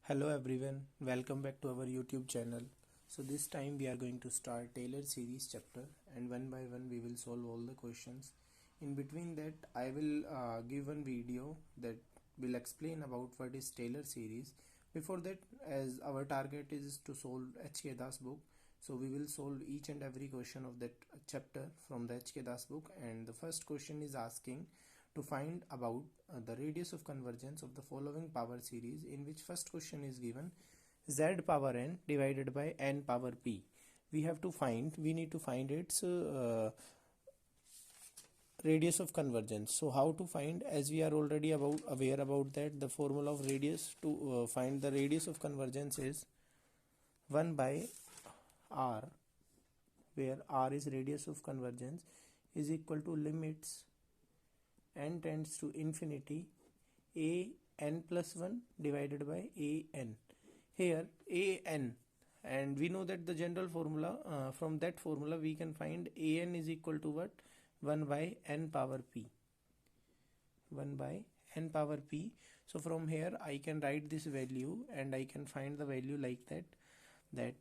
Hello everyone, welcome back to our YouTube channel. So this time we are going to start Taylor series chapter, and one by one we will solve all the questions. In between that I will give one video that will explain about what is Taylor series. Before that, as our target is to solve H.K. Das book, so we will solve each and every question of that chapter from the H.K. Das book. And the first question is asking to find about the radius of convergence of the following power series, in which first question is given z power n divided by n power p. We need to find its radius of convergence. So how to find, as we are already aware about that the formula of radius to find the radius of convergence is 1 by r, where r is radius of convergence, is equal to limits n tends to infinity a n plus 1 divided by a n. Here a n, and we know that the general formula, from that formula we can find a n is equal to what? 1 by n power p. 1 by n power p. So from here I can write this value, and I can find the value like that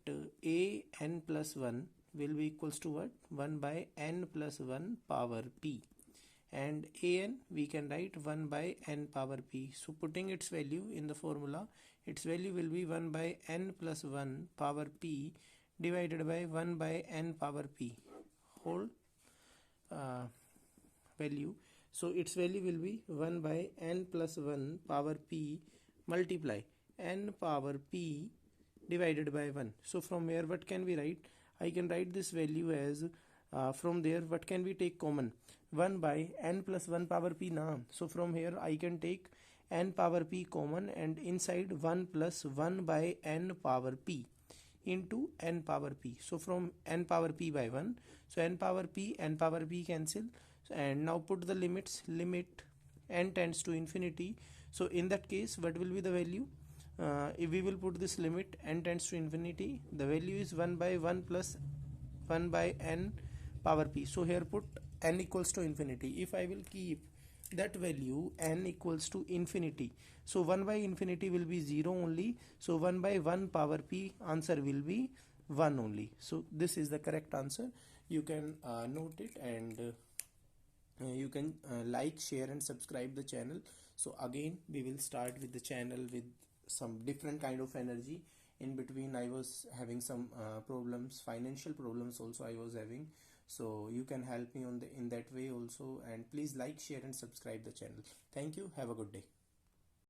a n plus 1 will be equals to what? 1 by n plus 1 power p. And an we can write 1 by n power p. So putting its value in the formula, its value will be 1 by n plus 1 power p divided by 1 by n power p whole value. So its value will be 1 by n plus 1 power p multiply n power p divided by 1. So from here what can we write? I can write this value as from there what can we take common? 1 by n plus 1 power p now. So from here I can take n power p common, and inside 1 plus 1 by n power p into n power p. So from n power p by 1, so n power p cancel, and now put the limits. Limit n tends to infinity. So in that case what will be the value? If we will put this limit n tends to infinity, the value is 1 by 1 plus 1 by n power p. So here put n equals to infinity. If I will keep that value n equals to infinity, so 1 by infinity will be 0 only. So 1 by 1 power p, answer will be 1 only. So this is the correct answer. You can note it, and you can like, share and subscribe the channel. So again we will start with the channel with some different kind of energy. In between I was having some problems, financial problems also I was having, so you can help me on in that way also. And please like, share and subscribe the channel. Thank you. Have a good day.